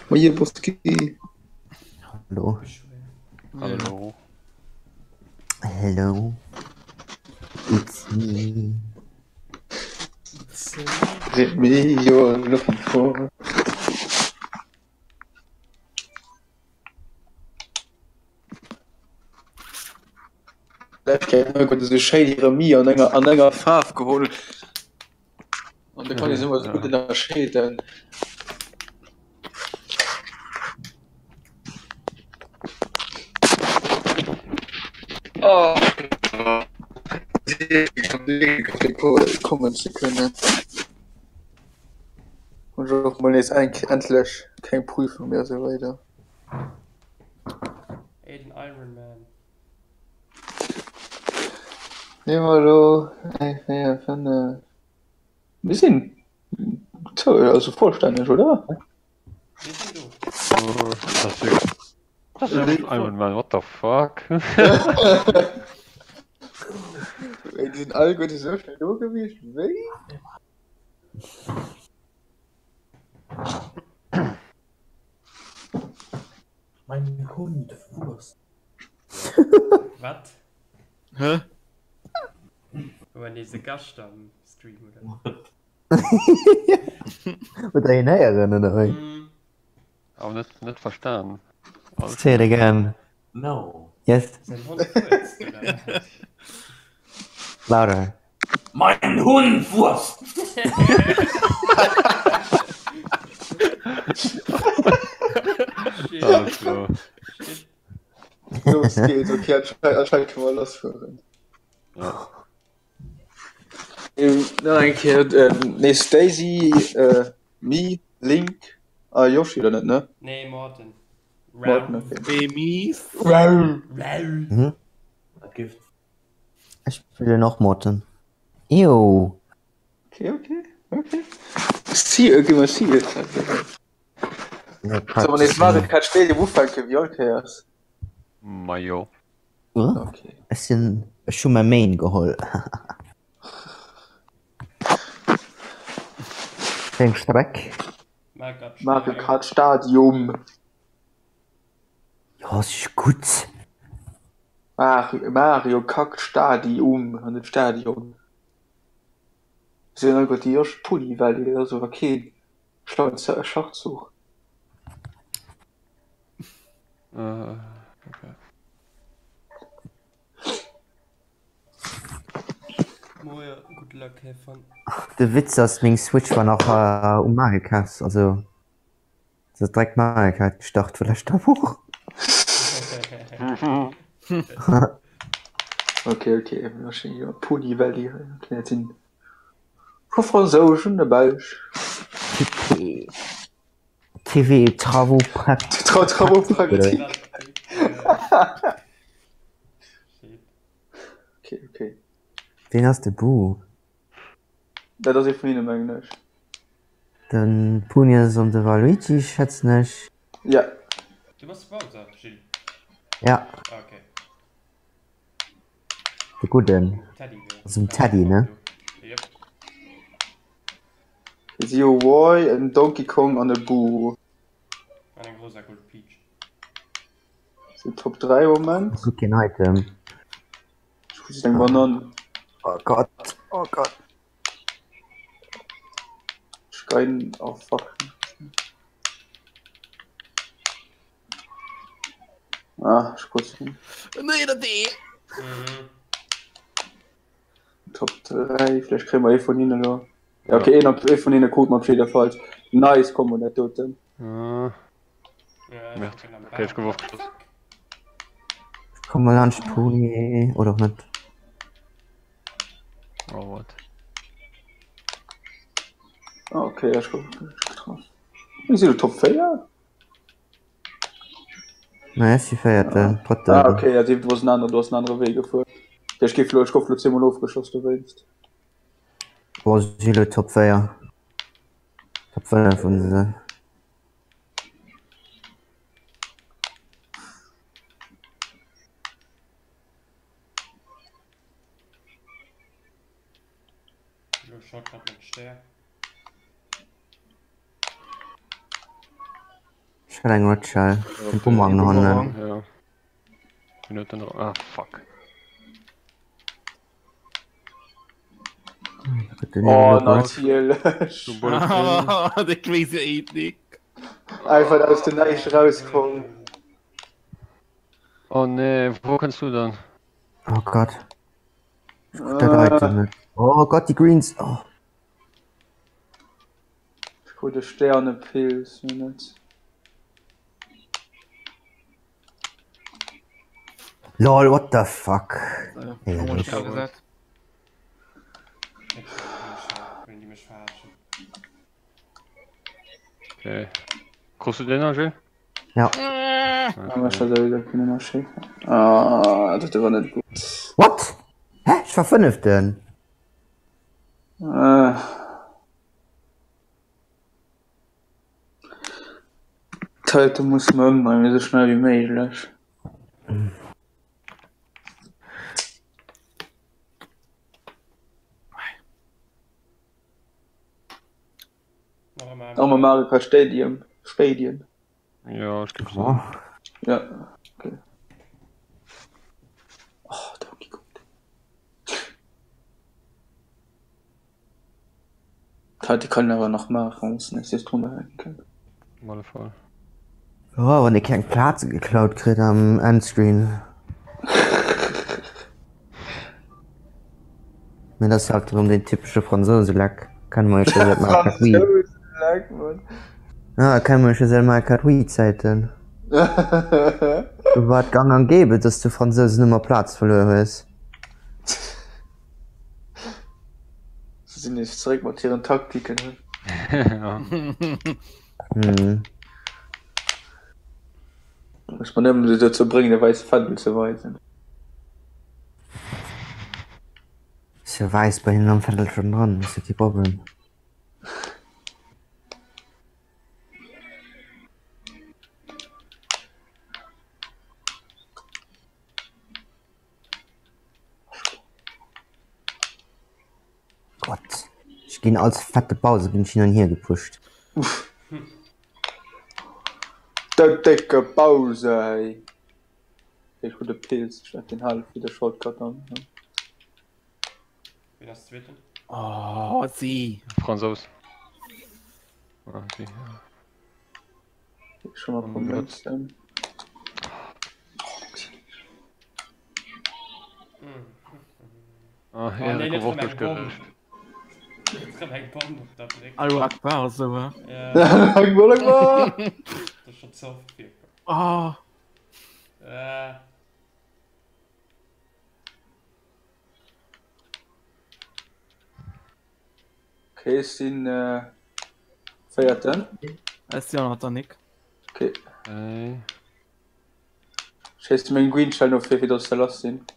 Wojewódzki. Hallo. Hallo. Hello. It's me. Me, you're looking for. So shady Remi an enger Farf geholt. Und da kann ich immer so gut in der Shade dann. Oh. Kommen zu können. Und auch mal jetzt endlich keine Prüfung mehr so weiter. Aiden Iron Man. Ja, hallo. Ja, von bisschen toll, also vollständig, oder? Wie sind du? Das ist Iron Man, what the fuck? Die sind alle gut so schnell durchgewischt. Wie? Mein Hund, Wurst. Was? Hä? Aber diese Gast am Stream, oder? Mit der Näherin oder wie? Aber nicht verstanden. Say it again. No. Yes. Sein Hund furzt, oder? Louder. Mein Hund, Wurst! Shit. Also, Shit. Los geht's, okay, anscheinend können wir losführen. ja. Nein, nee, Stacy, me, Link, Yoshi oder nicht, ne? Nee, Morten. Morten, okay. Babies. Rau. Gift. Ich spiele noch Morten. Ew. Okay. Sie, gib mal sie jetzt. So, und jetzt mache ich kein Spiel, die Wuffanke, wie alt er ist. Mayo. Okay. Es sind schon mal Main geholt. Den Streck. Mario Kart Stadium. Ja, ist gut. Mario Kart Stadium an dem Stadion. Sie sind einfach die erste Pulli, weil die so okay. Schachzug. Okay. Moja, good luck, have fun. Der Witz ist, mein Switch war noch Mario Kart. Also, das ist direkt Mario Kart gestartet, vielleicht auch. Okay. Wahrscheinlich ja. Pulli, weil die jetzt sind. Franzosen dabei. TV, Travaux Pratique. Travaux Pratique. Shit. Okay. Den hast du Bu. Da das ich von Ihnen meine. Dann Punias und der Waluigi, schätze nicht. Ja. Du machst Pause, Gilles. Ja, Okay. der Guten. Teddybär. Das ist ein Teddy, ne? Yep. Zio Boy und Donkey Kong an der Bu. Ein großer Gold Peach. Das sind Top 3 im Moment. Guck kein Item. Ich muss den Bananen. Oh Gott. Schreien aufwachen. Ich kurz hin. Nee, das ist. Top 3, vielleicht kriegen wir von Ihnen da. Ja, okay, von Ihnen guckt man auf jeden Fall. Nice, kommen wir nicht dort hin. Ja, Merde. Okay, ich geworfen. Komm mal an, Puni. Oder auch nicht. Oh, what? Okay, ich getroffen. Ist die Top 4? Naja, sie feiert den. Okay, ja, du hast einen anderen Weg geführt. Ich gehe vielleicht 10 Mal aufgeschossen, du willst. Boah, Gilo Top 4. Top 4 von sie. Du schaut grad mit Stern. Ich will einen Rutschall. Den Bumerang noch handeln. Ja. Minute noch. Ah, fuck. Oh, natürlich. Du Bullet. Der crazy Ethnik. Einfach aus den Eich rauskommen. Oh nee, wo kannst du dann? Oh Gott. Oh Gott, die Greens. Oh. Gute Sternepilz. Nicht. Lol, what the fuck? Ja, Ja, ich hab gesagt. Wenn die mich verarschen. Okay. Kriegst du den noch, Jill? Ja. Aber schon wieder keine Maschine. Ah, das war nicht gut. What? Hä? Ich war 5 denn. Heute muss man umnehmen, so schnell wie möglich. Aber Marika Stadium. Ja, ich gebe so. Oh. Ja. Okay. Oh, Donkey Kong. Die können aber noch machen, muss nicht jetzt drunter halten können. Mal voll. Oh, wenn ich keinen Platz geklaut krieg am Endscreen. Wenn das halt um den typischen Franzose lag, kann man schon mal Market Ja, kann man schon selber Market Zeiten. Du wart gang an gebe, dass du Franzosen immer Platz verloren hast. Sie sind nicht zurück mit ihren Taktiken. Ja. Muss man immer dazu bringen, der weiße Fandel zu weisen. Ist ja weiß bei ihnen am Viertel schon dran, das ist die Problem. Gott, ich ging als fette Pause, bin ich hin und her gepusht. Der dicke Pause, ey. Ich hol den Pilz, statt den Halb wieder Shortcut an. Wie das zweite? Oh, sie. Franzos. Ah, die, ja. Ich schon mal probiert. Ah, Oh, ja, nee, ich nicht hab auch von meinem durchgerischt. Ich kann einen Bomben da direkt. Allahu Akbar, so, wa? Ja, Langbar! das ist schon so viel. Oh. Okay, es sind Feierten. Das ist ja noch da nicht. Okay. Hey. Scheiße, mein Green Shell noch viel wieder verlassen sind.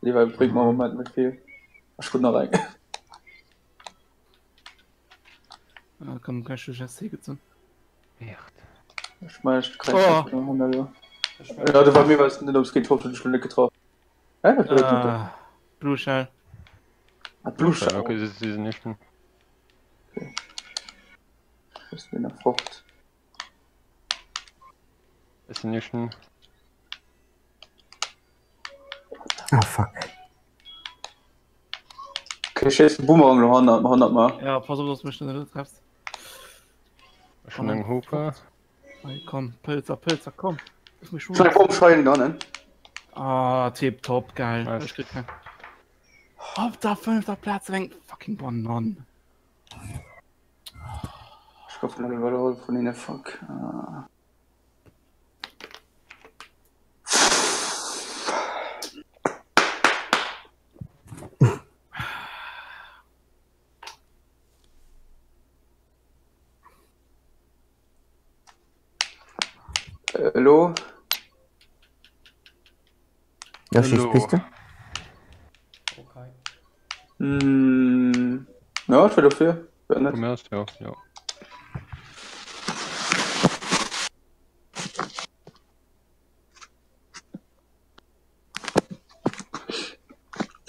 Lieber bringt man im Moment mit viel. Ach, gut noch rein. Da kann ich schon Säge zu. Echt. Ich meine, ich kann Oh. Ja, du war mir was nicht, es geht hoch und Stunde getroffen. Ja, das war gut. Blue Shell. Blush. Okay, sie sind nicht. Das ist eine Frucht. Ist nicht. Ah, fuck. Okay, ich schätze Boomerang noch 100 Mal. Ja, pass auf, dass du mich nicht treffst. Schon ein Hooper. Hey, komm, Pilzer, komm. Lass mich schon. Schon ein Baumschein da, ne? Ah, tipptopp, geil. Nice. Ich krieg keinen. Auf der 5. Platz wegen fucking Bananen. Ich hoffe, noch überholt von ihnen, fuck. Hallo? Ja, Hallo. Schießpiste? Okay. Ja, ich will dafür. Wäre nett. Du erst, ja, ja.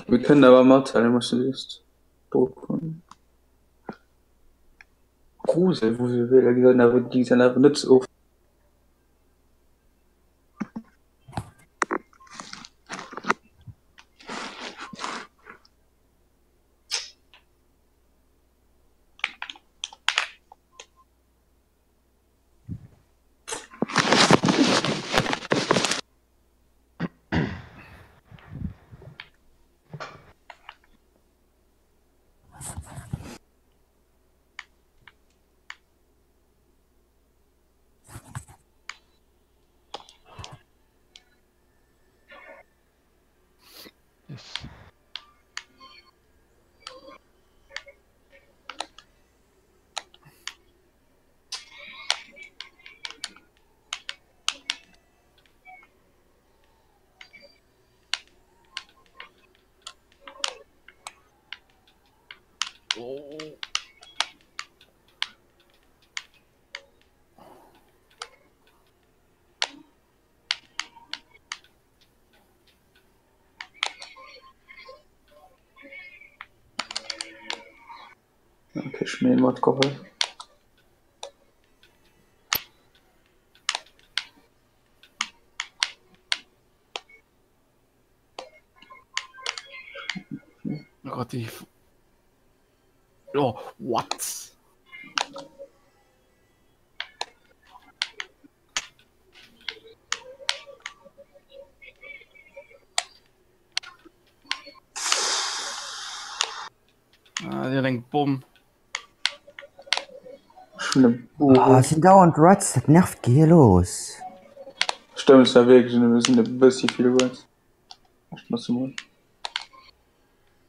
Wir können aber mal teilen, was du siehst. Grusel, wo sie will, die sind aber nicht so. Okay, Schnee mat geholt. Oh Gott, die. Oh, what? Ah, der denkt, bumm. Schlimm. Oh, sind dauernd Rats, das nervt, geh los. Stimmt, ja wirklich, wir sind ein bisschen viele Words. Ich muss mal.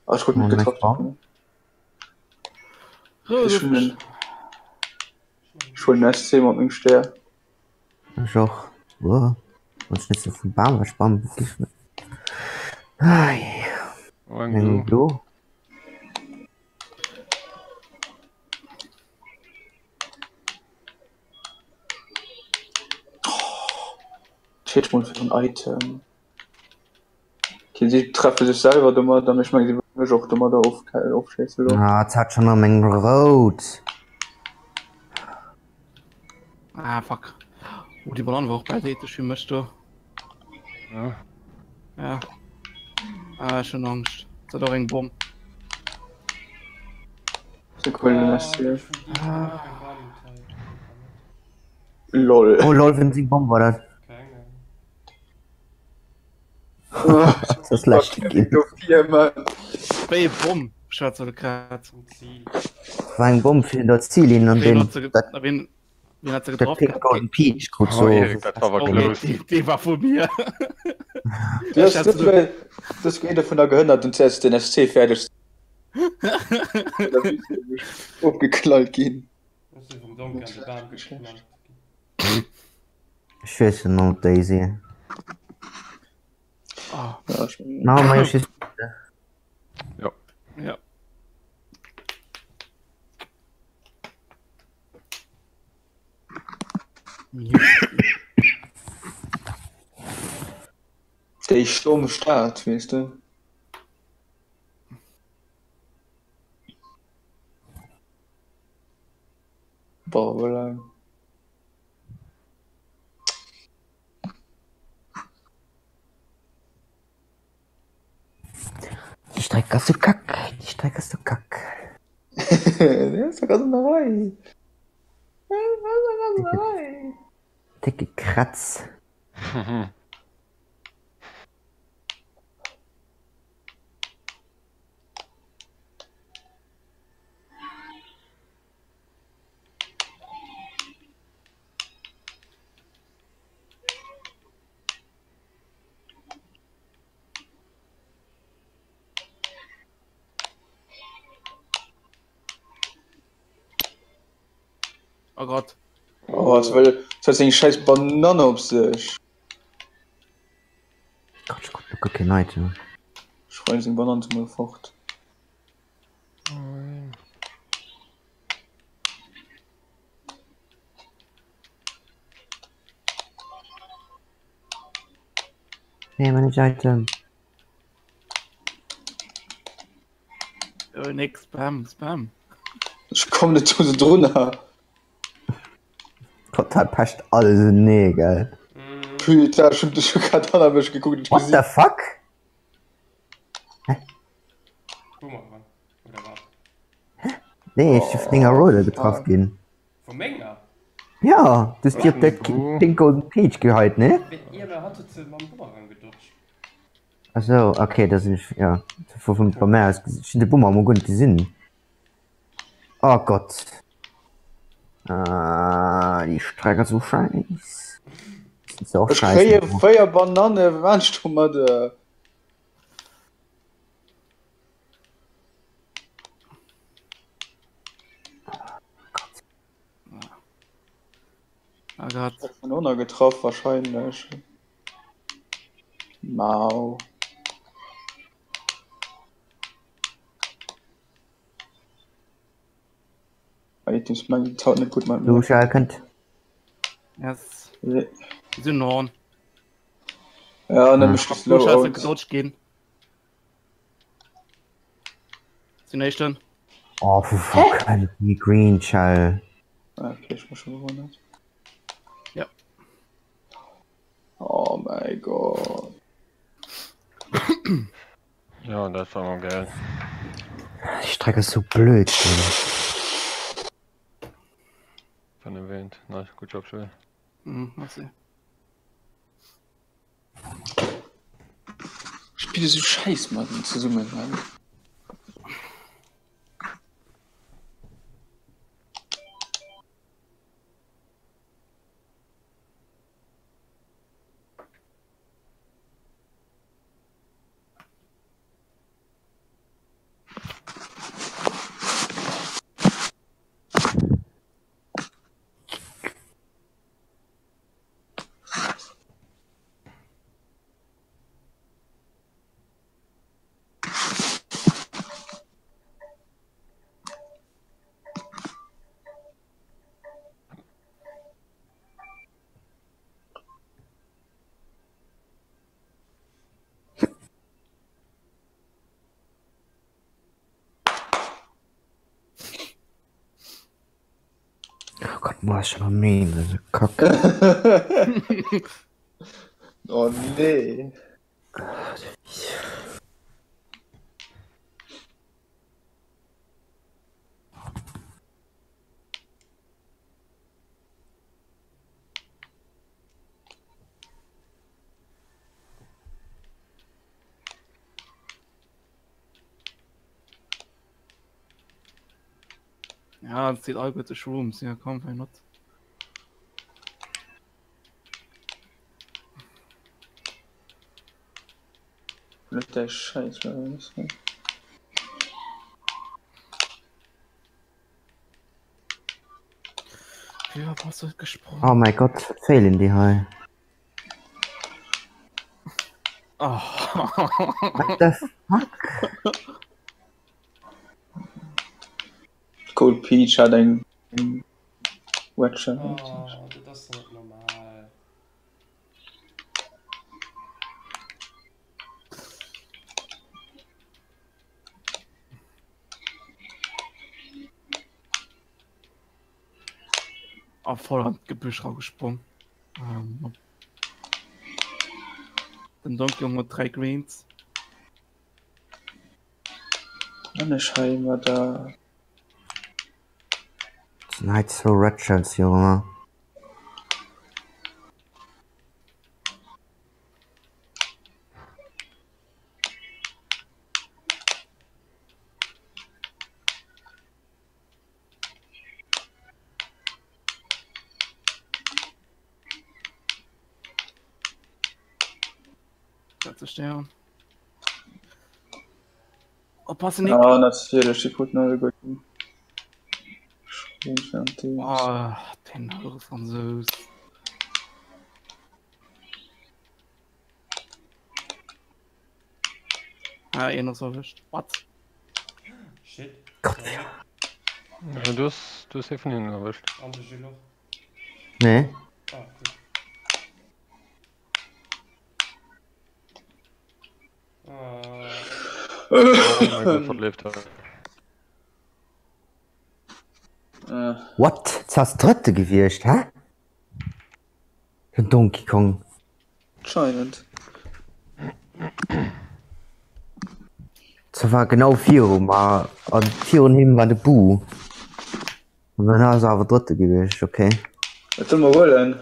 Ah, ich wollte nicht Moment, getroffen. Ich will einen SC mit dem Stern. Ich auch. Oh. Und nicht so viel Baum, was Baum wirklich nicht. Ai, Oh, ein wenn Blue. du. Steht mal für ein Item. Okay, sie treffen sich selber dummer, dann ich meine, sie mich auch dummer da aufschätzen. Ah, jetzt hat schon eine Menge Rot. Ah, fuck. Oh, die Ballon war auch beiseitisch, wie möchte. Ja. Ja. Ah, schon Angst. Das hat auch ein Bumm. Sekunden Oh, SC. ich bin kein Wahlteil. LOL. Oh lol, wenn sie Bomb war das. Keine. Das ist schlecht gegeben. Bei Bumm. Schwarz oder Kratz. Zum Ziel. War ein Bomb für das Ziel hin und Wen den. hat sie wen hat sie Der getroffen? Pink Golden Peach, gut Oh, so. Erik, das war aber Oh, close. die war von mir. Das geht davon der gehört und zuerst den SC fertig. Aufgeknallt gehen. Das ist vom Donk an die Bahn geschlagen. Ich weiß noch, Daisy. Oh, Ja, Na, mein Schiss. ja. der Sturm Start, weißt du? Boah, voilà. Die Strecke ist so kack. Die Strecke ist so kack. Der ist doch ganz dabei. Dicke Kratz. Oh Gott. Oh, das hat den scheiß Banane auf sich. Gott, ich guck kein Item. Schreien sie den Bananen mal fort. Nee, meine Item. Oh, nix. Spam, Spam. Ich komm nicht zu so drunter. Gott, das passt alles in nee, geil. Puta, stimmt, ich hab gerade Anna geguckt. Ich What the fuck? Boomerang. Oder was? Nee, ich hab Dinger Rolle getroffen gehen. Vom Menger? Ja, das ist dir der Wo? Pink Golden Peach gehalt, ne? Ihr wer hattet zu meinem Boomerang gedutscht? Achso, okay, das ist, ja. Von mehr als der Bummer, wo gut die sind. Oh Gott. Ah, die Strecke so scheiß. Das ist auch Ich scheiße. kriege Feuer Banane, wannst du mal da? Oh Gott. Von Ona getroffen, wahrscheinlich. Mau. Ich muss mein Tau nicht gut machen. Du Schalkend. Yes. Ja, Sind Norden. und dann bist du Du slow scheiße out. gedutscht gehen. Die nächsten. Oh, fuck, die Green Shell. Okay, ich muss schon gewundert. Ja. Oh mein Gott. Ja, das war mal geil. Die Strecke ist so blöd. Von erwähnt. Nice, gut Job, schön. Merci. Spiele so scheiß, Mann, zu summen, Mann. Oh Gott, was schon mal mean, das ist Kack. Oh nee. Ja, das sieht all gute Shrooms. Ja, komm, why not? Mit der Scheiß, Mann. Ja, was wird gesprungen? Oh mein Gott, fehlen die High. Oh. What the fuck? Cold Peach hat ein Wedge. Oh, das ist nicht normal. Auf voller Gebüsch rausgesprungen. Den Donkey hat 3 Greens. Eine Scheibe da. Das sind halt so Red Shells, Junge. Letzter Stern. Oh, passe nicht. Ja, natürlich, die guten neue Guten. Oh, den Hörer von Zeus. Ah, eh noch so erwischt. What? Shit. Gott. Sorry. Ja, du hast hier von hinten erwischt. Andere Gelo. Nee? Ah, gut. Oh mein Gott, verlebt er. What? Das hast dritte gewirrscht, hä? Der Donkey Kong. Anscheinend. Das war genau 4 mal. Und 4 und hinten war der Bu. Und dann hast du aber dritte gewirrscht, okay. Was soll man wollen?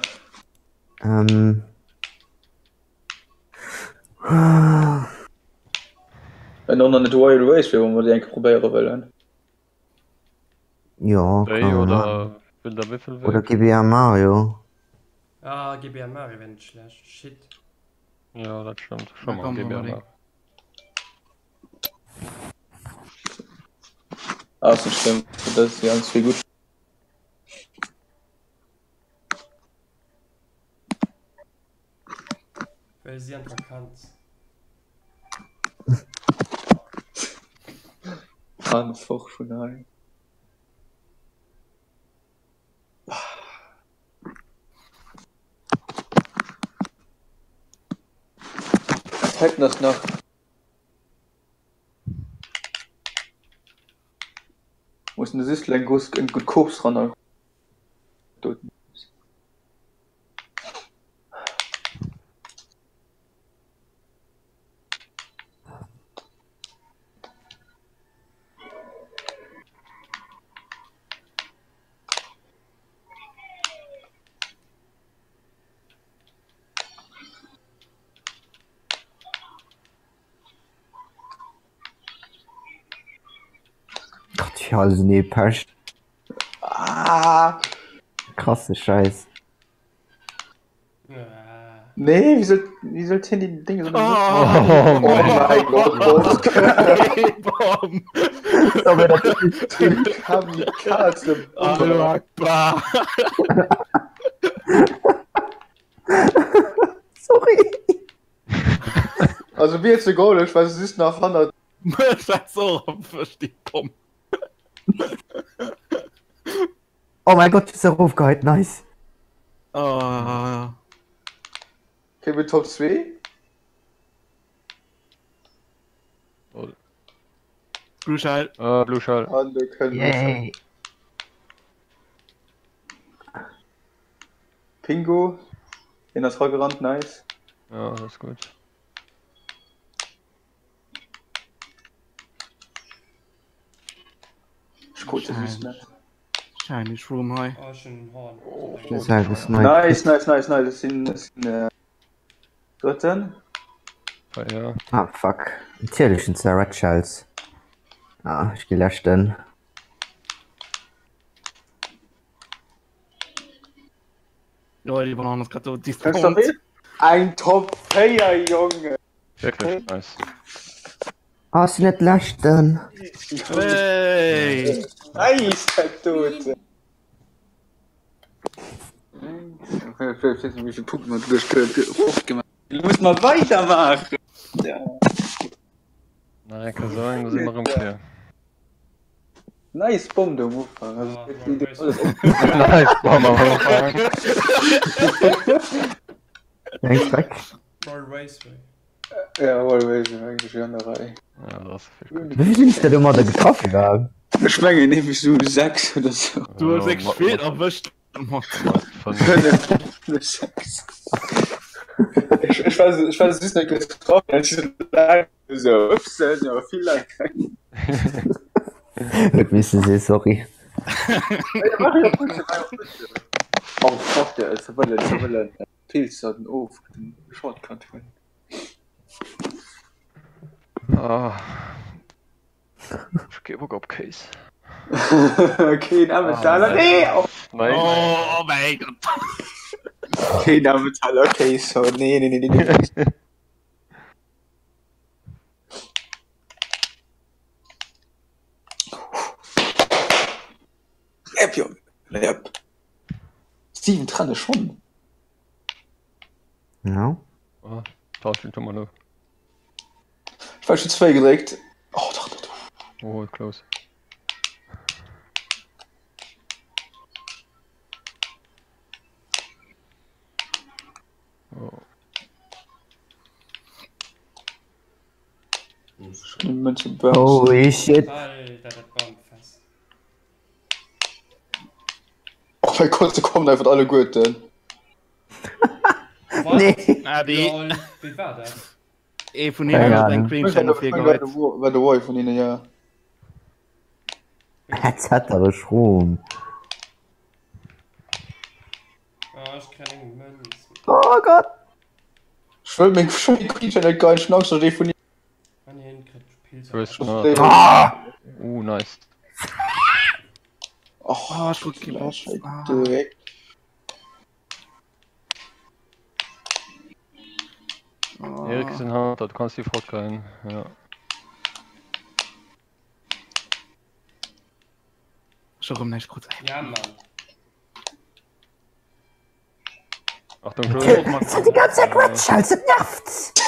Wenn noch nicht Wild Race wäre, wo wir die eigentlich probieren wollen. Ja, Ray kann man machen. oder will der Wiffel weg? Oder GBA Mario. Ah, GBA Mario wenn nicht schlecht. Shit. Ja, das stimmt. Ja, Schon mal komm, GBA überleg. mal. Ah, ist nicht schlimm. Das ist ganz viel gut. Weil sie einfach kannt. Einfach von daher. Hätten das noch. muss eine Süßlein gut Koks ran. Gott, ja, also nee, Pasch. Ah, Krasse Scheiß. Ja. nee, wie soll denn die Dinge so Oh, mein Gott, Bom! Aber das ist Kamikaze. Allahu Akbar! sorry. Also wie jetzt der Goal ist, weil es ist nach 100. So, versteht, Bom. Oh mein Gott, ist der Ruf gehalten, nice. Oh. Okay, mit Top 2. Blue Shell. Blue Shell. Andere können Yay. Pingo. In das gerannt, nice. Ja, das ist gut. Ist gut, das ist ne. Shiny Shroom High. Oh, schon ein Horn. Das ist das Nice. Das sind dritten. Ja. Ah, fuck. Natürlich sind es ja Red Shells. Ah, ich gelöscht den. Ja, die Bananen ist gerade so Kannst du despawned. reden? Ein Top 4, Junge. Wirklich nice. Ah, sie nicht löschen. Hey! Nice, der Tote. Wie viele Punkte man durchgemacht. Du musst mal weitermachen. Ja. Nein, kann sein, dass ich immer rumkehre. Nice Bomb, der Mufang. Also, Ah, die Roll alles Nice, machen wir mal. Thanks, weg. Roll Raceway. ja, always, eigentlich schon dabei. Ja, das ist viel gut. Wie viel sind denn immer da getroffen werden? Ich meine, nämlich so 6 oder so. Du hast Ja, 6 spät erwischt. Von 6. Ich weiß, es ist nicht getroffen. Es ist so, ups, das ist ja viel leichter. Ich wissen sie, sorry. Oh, fuck, der ist aber ein Pilz hat einen Ofen. Shortcut. Ah. Ich geh Bock auf Case. Okay, Namentaler. Nee! Oh, Nein. Oh mein Gott. okay, Namentaler. Okay, so. Nee. Lab, Junge. Lab. 7 dran schon. Ja. Oh, tausch ihn schon mal noch. Ich war schon 2 gelegt. Oh, doch. Oh, close. Oh. München Burns. Holy shit. Alter, das Bomb fest. Oh mein Gott, da kommen einfach alle gut, denn. Was? Nee. Ah, die. Lol, wie war das? Von Keine hier hat Ahnung. ein Green Channel viel gehalten. War der Boy von ihnen, ja. Jetzt hat er Strom. Oh, ich kann nicht Münzen. Oh Gott. Ich will mir schon die Creature nicht gar nicht schnacken, so die von ihnen. Mann, hier hinten kriegt Pilze. First Nee. Shot. Nice. Oh, ich drück die Box. Direkt. Erik ist in Hand, du kannst die Front gehen. Ja. Schon rum, nicht kurz. Ja, Mann. Achtung, schon. Das hat die ganze Zeit Red Shells, das nervt.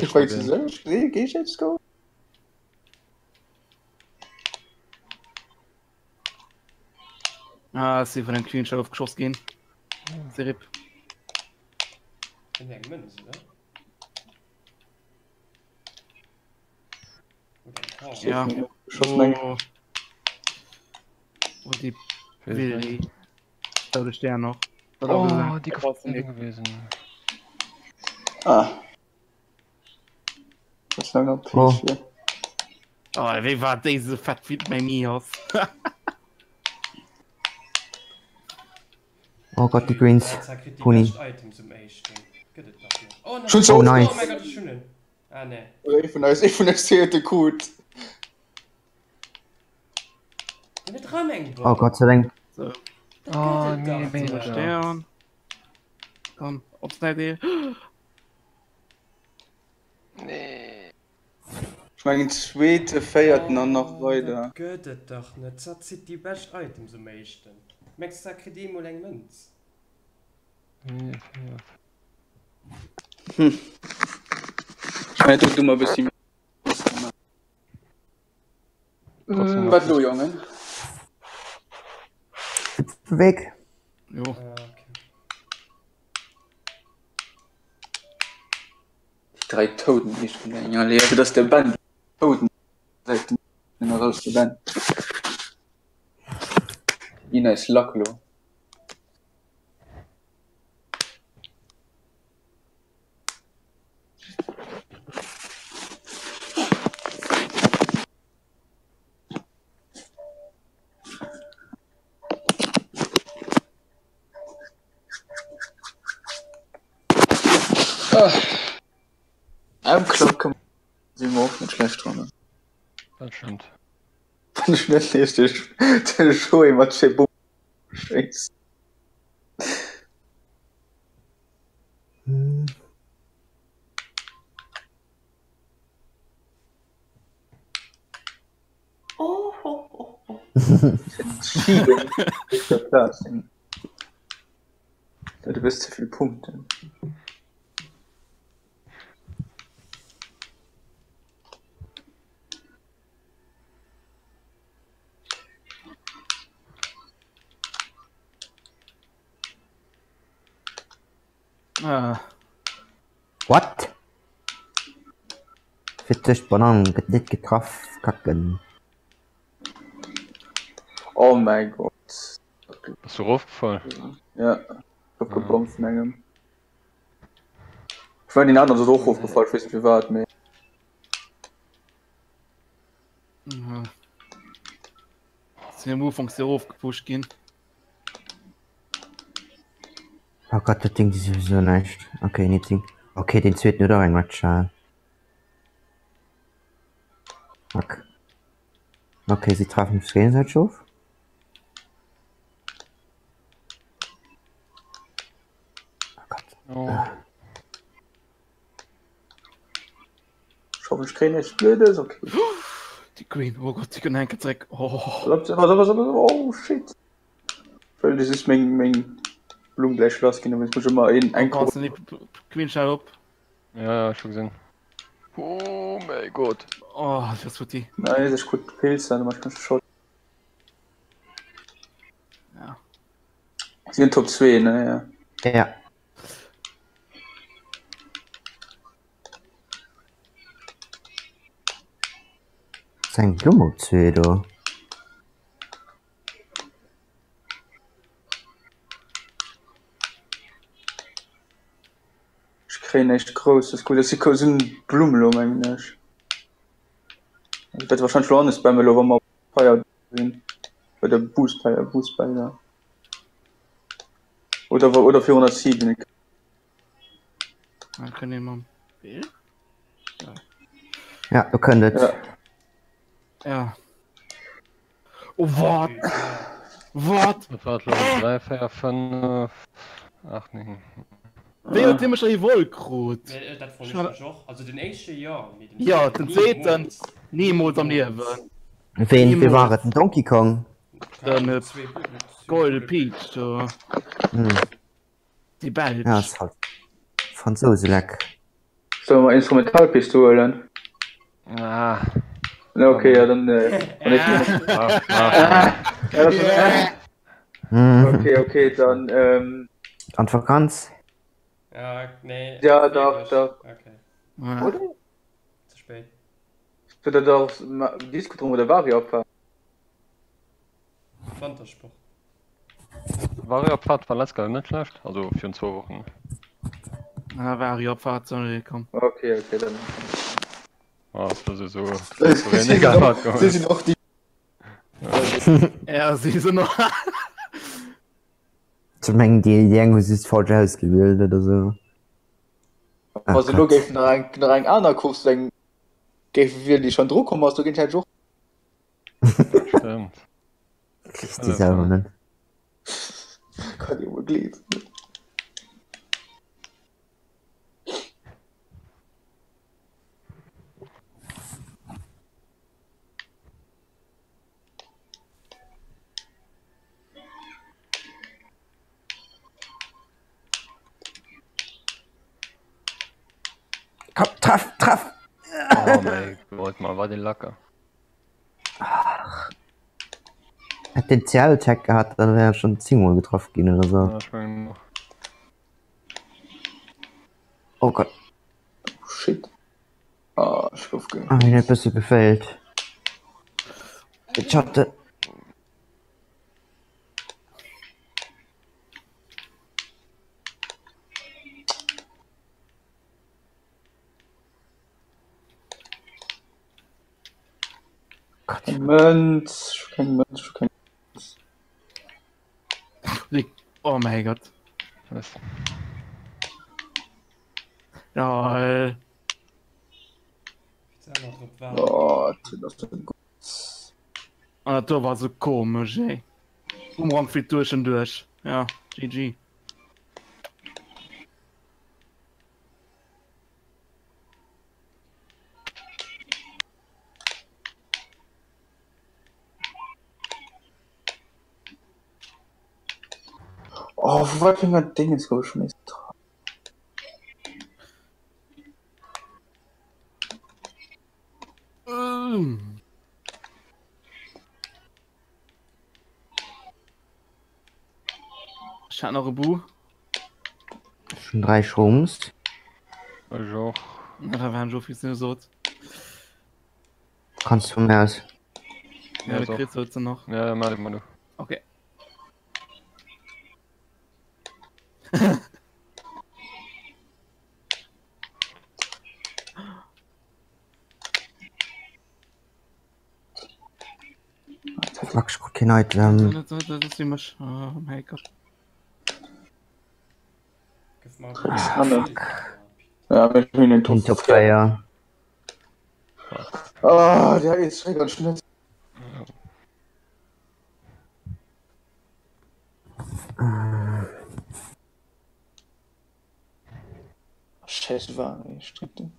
Ich weiß es nicht. Geh ich jetzt go? Ah, sie von den Green Channel auf Geschoss gehen. Serip. Ich bin ja Münzen, ne? Oder ein Horn. Ja. Schossen Oh. Und die Willi. Da ist der noch. Oh, die Gefangene gewesen. Ah. Das war noch Oh. hier. Oh, wie war diese fett wie bei mir aus? Oh Gott, die Greens. Puni. Schon so. Oh, nice. Oh mein Gott, das ist schön. Ah, ne. Ich von der Seite gut. Mit Drameng. Oh Gott sei Dank. So, Oh, nee, Ja. Stern. Komm, ob's da dir. Nee. Ich meine, zweite feierten dann noch weiter. Göttet doch nicht. Das sind die besten Items am meisten. Möchtest du Kredit mal ein Münz? Ich meine, du mal ein bisschen. Was du, Junge? Weg. Jo. Okay. Die 3 Toten, die ich bin ja lehre, dass der Band Toten seit den raus der Band. Ina ist Locklo. Am Klock sie auch nicht schlecht dran. Das stimmt. Schnell ist der Show immer Chebo. Scheiße. Schiebung. Ist ja klar. Du bist zu viele Punkte. Ah, What? Fittech Bananen get net getraff kacken. Oh mein Gott. Bist du raufgefallen? Ja. Ich hab gebombt von einem. Ich war den anderen so hoch aufgefallen, ich weiß nicht wie war mehr. ja. Sind wir von sehr aufgepusht gehen. Oh Gott, das Ding ist sowieso nicht. Okay, nicht Ding. Okay, den zweiten oder ein Match. Fuck. Okay, sie trafen das gegenseitig auf. Oh Gott. Oh. Ich hoffe, ich kriege nichts Blödes, okay. Die Green, oh Gott, die können einen Dreck. Oh, Oh shit. Weil das ist mein Blumenblechschloss, genau, jetzt muss ich mal in ein brauchst du nicht Green schau ab. Ja, schon gesehen. Oh mein Gott. Oh, das wird die. Nein, das ist gut Pilz, dann mach ich ganz schon. Ja. Sie sind Top 2, ne, ja. Ja. Sein Blummozwe, du. Ich kriege nicht groß, das ist gut, das ist so ein Blumenlo, eigentlich. Ich werde wahrscheinlich schon anders beim Melo, wenn wir feiern sehen. Bei der Boostball, ja. Oder 407. Dann können wir mal. Ja, du könntest. Ja. Ja. Oh, what? What? Das war glaube ich 3, 4, 5. Ach nee. Wer hat immer schon die Wollkrut? Das fand ich auch. Also den ersten Jahr. Ja, den zweiten. Niemals am Leben. Wen bewahret ein Donkey Kong? Mit Gold Peach, so. Hm. Die Belge. Ja, ist halt Franzose leck. Sollen wir mal Instrumentalpistolen? Ah. Na, okay, ja, dann. Okay, dann. Einfach ganz. Ja, nee. Ja, doch. Okay. Ja. Oder? Zu spät. Wird er doch Disco drum oder Vari abfahren? Wandersport. War ja Pfad verletzt nicht schlecht, also für 2 Wochen. Na, war ich auf Fahrt zurückgekommen. Okay, dann. Ah, das ist so. Sie sind auch die. Ja, sie sind noch. Zu mengen die irgendwo ist falsch ausgewählt oder so. Also, nur gegen nach einem anderen Kurs, wenn wir die schon Druck kommen, hast du gehst halt auch. Stimmt. Kriegst die selber nicht. Kann ich wohl glied. Komm, treff! Oh mein Gott, mal war den Lacker. Hat den CL-Check gehabt, dann wäre er schon 10 Uhr getroffen gehen oder so. Ja, ich mein noch. Oh Gott. Shit. Ah, ich hoffe, gehen. Ah, mir hat ein bisschen gefällt. Ich hatte. Kein Mönz, kein Mönz, kein Oh mein Gott. Was? Ja, Oh, das ist gut. das war so komisch, ey. Umrang viel durch und durch. Ja, GG. Oh, wo war das Ding jetzt geschmissen? Ich hab noch ein Bu. Schon 3 Schrums. Ich auch. Na, da waren schon viel so. Kannst du mehr aus. Ja, Ja, da so. kriegst du jetzt noch. Ja, mal du. Okay. Magst du kein Item? Das ist immer. Oh mein Gott. Ja, wenn ich mir den Top Topf. 3, ja. Ah, der ist schräg und schnell. Scheiße, war ich strickte.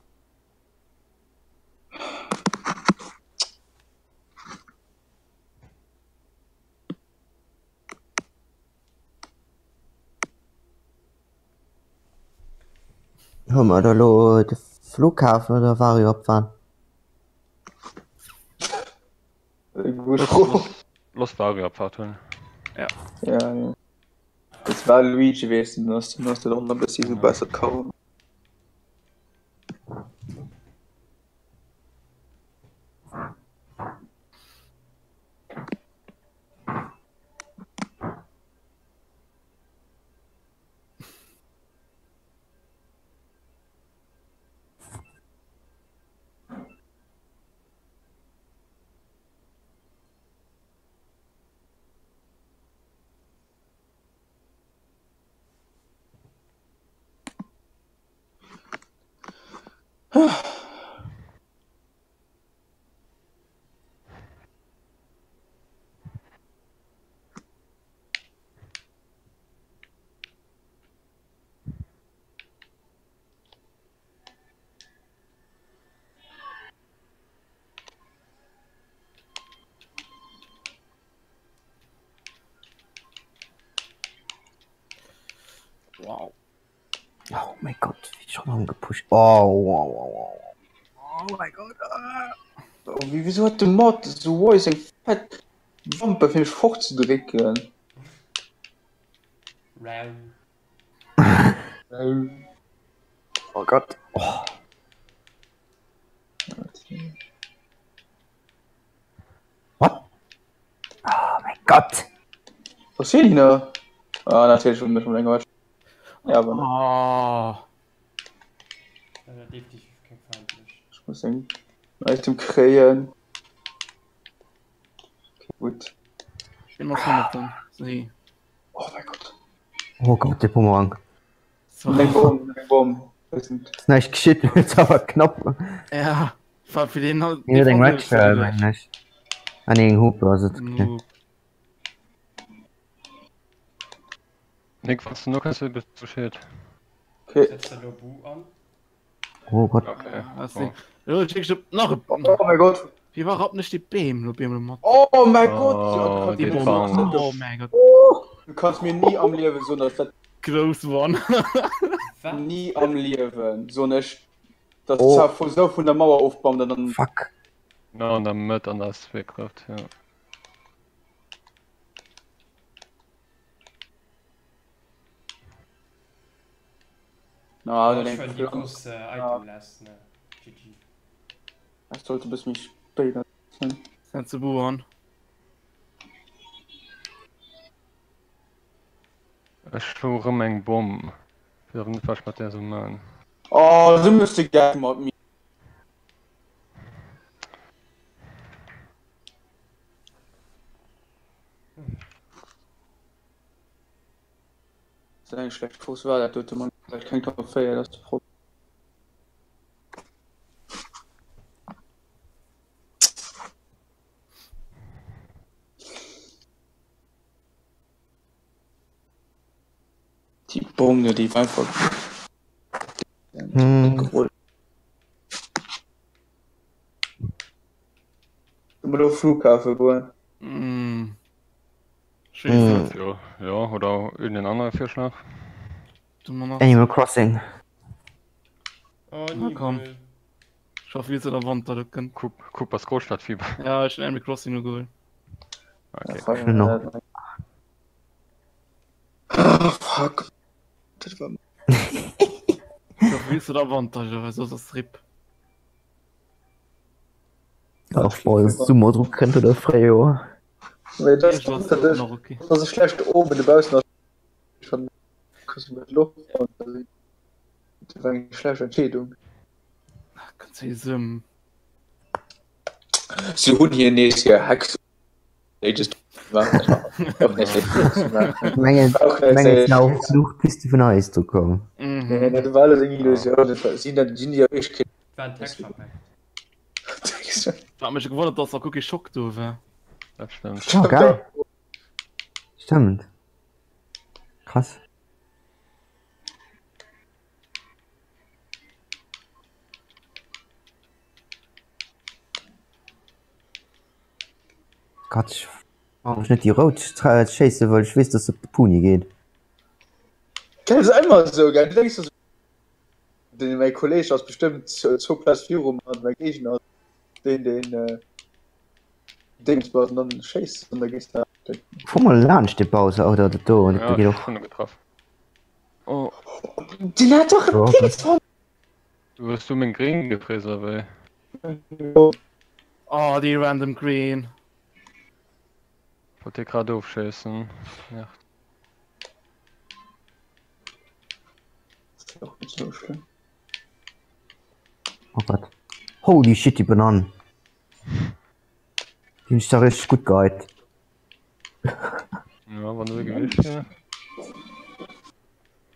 Hör mal, da lo der Flughafen oder war ich abfahren? Gut. Los Vario Pfad holen. Ja, ja. Das war Luigi gewesen, du hast du doch noch ein bisschen so besser kauen. Wow. Oh mein Gott, wie schon angepusht. Oh, wow, wow, wow. Oh mein Gott. Oh, wieso hat der Mod so ein fett Wampe für mich fortzudrücken? Oh Gott. Oh. What? Oh mein Gott! Was sehen die noch? Ah, natürlich schon ein bisschen länger. Ja, aber definitiv kein feindlich. ich muss den Item kreieren. Okay, gut. Ich bin noch von sie. Oh mein Gott. Oh Gott, der Bumerang. So. Nein, Bomben. Das ist nicht geschickt, jetzt aber knapp. Ja, war für den halt. Ja, den Rackshell, eigentlich. Ah, ne, den Hub, was ist okay. Nick, was du noch hast, bist du shit. Okay. Setzt der Lobu an? Oh Gott. Okay. Ja, ich noch. Oh mein Gott. Wie war überhaupt nicht die Beam? Oh mein Oh, Gott. die Ja, Bomben. Oh mein Gott. du kannst mir nie am Leben so eine Close one. nie am Leben so eine das Oh. oh. So von der Mauer aufbauen dann Fuck. Ja, und dann mit an das Wegkraft, ja. na Ich will die große Item lassen, ne? GG. das sollte bis mich später sein. Kannst du buhren? Ich schaue meine Bomben. Für den Verschmatt der so machen. Oh, so müsste gerne mal mir. Das ist eigentlich schlecht. Fuß war der tut man vielleicht kein Trophäe, das ist Problem. Die Bombe, die einfach. Gerollt. Immer auf Flughafen gehen. Schön. Ja, oder irgendein anderer Vorschlag. Animal Crossing. Oh, Na komm. Nibel. Ich hoffe, wie zu der Wand da rücken. Coopers Großstadtfieber. Ja, ich bin Animal Crossing nur geholt. Okay. Fuck. Genau. Oh, fuck. Das war Ich hoffe, wie zu der Wand da, weil so ist das Rip. Auch voll Sumo-Druck könnte der Freo. weil das, Ich war das, das, noch okay. das ist schlecht oben, du baust noch schon mit Luft und das war eine schlechte Entscheidung. Kannst du hier Sie haben hier nächstes Jahr Hacks. They just Menge auch Fluchtpiste von Eis zu kommen. Mhm. das war alles irgendwie Illusion. Das sind ja echt War ein Text vorbei. Ich hab mich gewundert, dass er wirklich Schock du war. Das stimmt. Oh, geil. Stimmt. Krass. Gott, ich brauch nicht die Rot-Chase, weil ich weiß, dass es auf die Puni geht. Das ist einmal so, gell? Du denkst, den mein Kollege aus bestimmt 2 Platz 4 rum hat, mein Gegner aus den Dingsbot und dann Chase und da gehst du da. Wo mal lernst die Pause oder da und Ja, da geht ich doch. schon getroffen. Oh, Den hat doch Oh, ein Dings von. du hast du mit dem Green gefräst, aber. Oh, die Random Green. Wollte gerade aufschießen. Ja. Das ist doch nicht so schlimm. Oh Gott. Holy shit, die Bananen. Die ist da richtig gut gehalten. Ja, war nur gewischt, ja.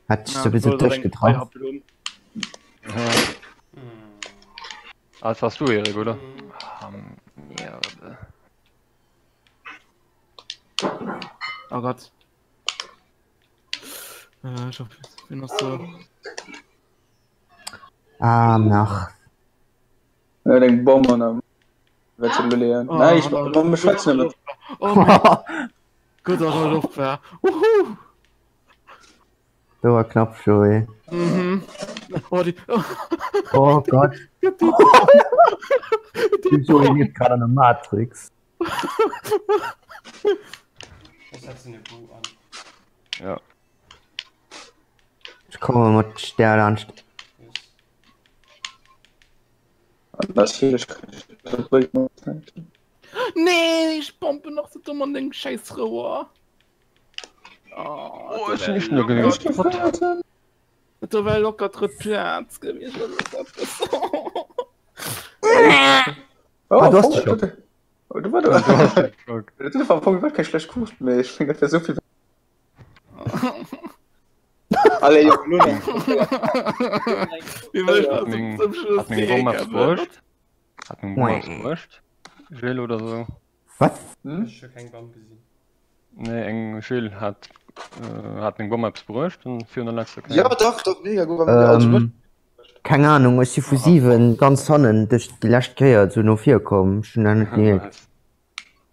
Hat sich so ein bisschen durchgetragen. Ja. Das warst du, Erik, oder? Merde. Oh Gott. Ich hoffe, ich bin noch so. Ah, nach. Ja, den Bomber am. Wird zu lernen. Oh, Nein, ich hat er mach mir Schwätz damit. Oh mein Gott, hat er Luftwehr. Wuhu! Da war knapp schon, ey. Mhm. Oh, die. Oh Gott. Die joiniert gerade eine Matrix. Ich setze eine Bu an. Ja. Ich komme mit Stern an. Yes. Das hier ist. Das bringt mir nicht. Nee, ich pompe noch so dumm an den scheiß Rohr. Oh, ist nicht nur gewesen. Du wär locker dritt Platz gewesen. Oh, du hast Punkt, die Schock. du war Du hast den Schock. der Punkt war kein schlecht gut mehr. Ich finde, das wäre so viel. Alle Jungs, Wie will ich Hat das mich zum Schluss Hat mich Bomber abgebrüscht. Hat mich Bomber abgebrüscht. Jill oder so. Was? hm? Ich hab keinen Baum gesehen. Nee, eng Jill hat mich Bomber abgebrüscht und 400 Leute Ja, doch, mega gut. Also, Keine Ahnung, ist die Fusiven ganz sonnen durch die letzte Kreier zu nur 4 kommen. Schon lange nicht mehr.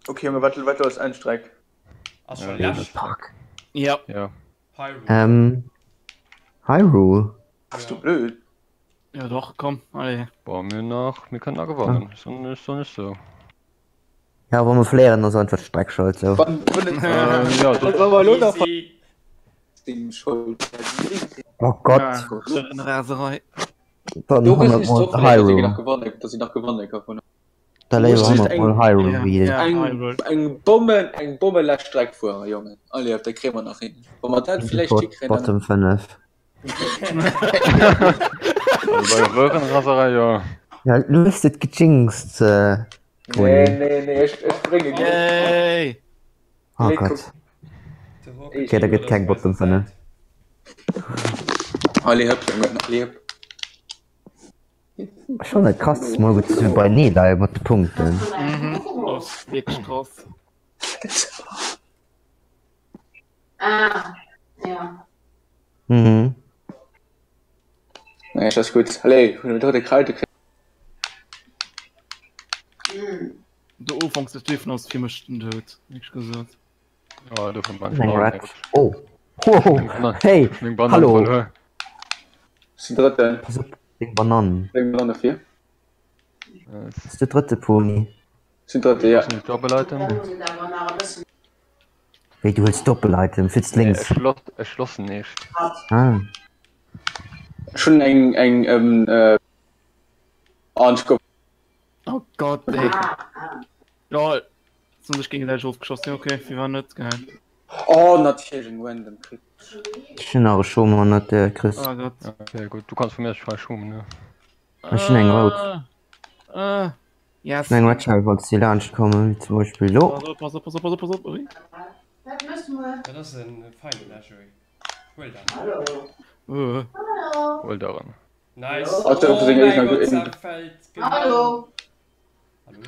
okay, wir warten weiter als ein Streik. Ach, Ja, schon ja, Lasch. Ja. Ja. Hyrule. Hyrule. Bist du blöd? Ja doch, komm, alle. Boah, wir können da gewonnen. So nicht so. Ja, wollen wir flären, also einfach Streckschuld, so. Wann Ja, das war mal Lohn davon? Easy. Dem Schuld. Oh Gott, Eine Raserei. dann Du bist 100 nicht so Mal dass ich Hyrule. noch gewonnen dass ich noch gewonnen habe. Da Du leben musst 100 nicht Mal Hyrule wieder. Ein Bombe lässt Streik vor, Junge. Alle auf der Creme nach hin. Wenn man dann vielleicht kriegen, Bottom 5. Also bei Röhrenraserei, ja. Ja, du bist das gejinxt, Nee, ich bringe Geld. Yay! Oh Leg- Gott. Okay, da gibt kein Bottom 5. Alle habt Junge, alle habt. Schon ein krasses Mal, gut, dass wir bei Neda mit den Punkten. Das ist wirklich krass. Ah, ja. Mhm. Nee, ist das gut. Alle, wir doch die Kreide kriegen. Der Anfangs des Stiefel aus 4 Stunden tot. Nicht gesagt. Ja, du von Nein, Rat. Oh. Oh. Hey, hallo. Hallo. Sind dritte. Pass auf, den Bananen. Bringen wir noch 4. Das ist der dritte Pony. Sind dritte, ja. Doppelleitung. Da muss ich aber noch ein bisschen Hey, du willst Doppel-Item, fitzt links. Erschlossen nicht. Ah. Schon Anschluss. Oh Gott, ey. Ja, sonst ich gegen gleich aufgeschossen. Okay, wir waren nicht geil. Oh, natürlich ein random Krieg. Schönere schon mal nicht, der Chris. Oh Gott. Ja, okay, gut. Du kannst von mir falsch schummen, ne? Ich bin ein Rot. Yes. Nein, Ratschall wollte die Lunch kommen, wie zum Beispiel. Oh. Pass auf. Ui. Das müssen wir. Das ist ein feiner Lashery. Well done. Hallo. Hallo. Wohl daran. Nice. Oh, das ist mein noch Gott, gut. Sackfeld. Genau. Hallo.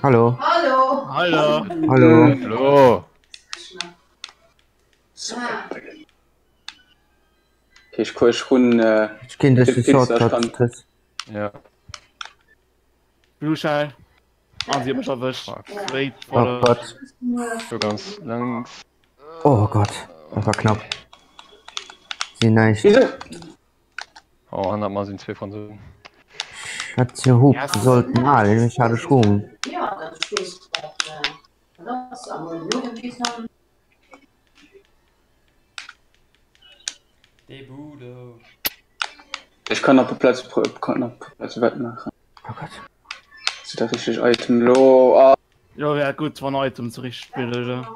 Hallo. Hallo. Hallo. Hallo. Hallo. Okay, ich kann schon, Ich kenne das Fitz, Shortcut, das kann- Chris. Ja. Blue Shell. Ah, sie hat mich erwischt. Fuck. Straight Oh vor der... Gott. So ganz langs. Oh Gott. Das war knapp. Sie nice. wieso? Oh, 100 Mal sind 2 Franzosen. Hat sie Hub, Yes. sie sollten alle, ich hatte Schwung. Ja, dann stehst du auch. Das ist aber nur ein bisschen. Die Bude. Ich kann auf Platz wettmachen. Oh Gott. Sieht da richtig Item low. Ah, Ja, wäre gut, 2 Items zu richtig spielen, ja.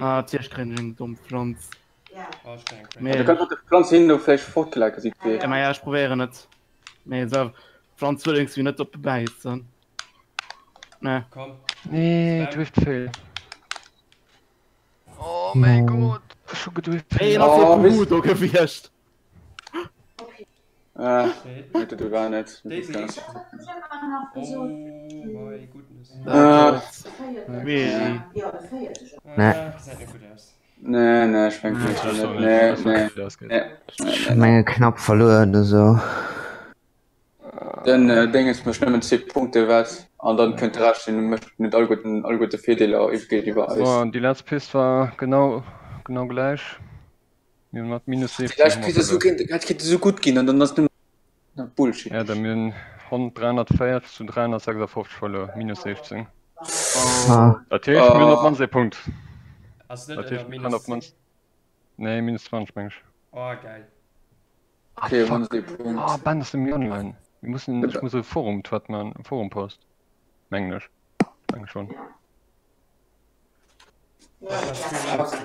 Ah, zuerst kriegen dumm Pflanz. Ja. Oh, ich kann du Mehr. kannst die Pflanze hin, du vielleicht fortgelagert sieht wie. Ja, maar ja, ich probiere nicht. Nee, so... Pflanz will irgendwie nicht dabei sein. Nee. Komm. Nee, Driftfail. Oh mein Gott. Schon gedriftfail. Hey, Oh, noch so gut, okay, gewirrscht. Nee, du gar nicht. Daisy. Ganz- Oh my goodness. Wie? Ja, das feiert sich. Nee. Sieht nicht gut aus. Nee, ich fängt nicht an. Nee. Menge knapp verloren, also. Dann Ding ist mir schnell mit 10 Punkte was. Und dann könnt ihr rasch den mit all gute Vierdeler geht über So, alles. und die letzte Piste war genau gleich. Wir haben minus 60. Vielleicht könnte so gut gehen und dann hast du Bullshit. Ja, dann haben wir 340 zu 356 verloren. Minus 16. Ah. Natürlich, wir noch man sehr Punkt. Hast du nicht Natürlich, noch wir können auf man. Nee, minus 20, Mensch. Oh, geil. Okay, man sieht Punkt. Oh, Band ist im online. Ich muss ein Forum, Forum-Post. Englisch. Danke schon. Was hast du gemacht?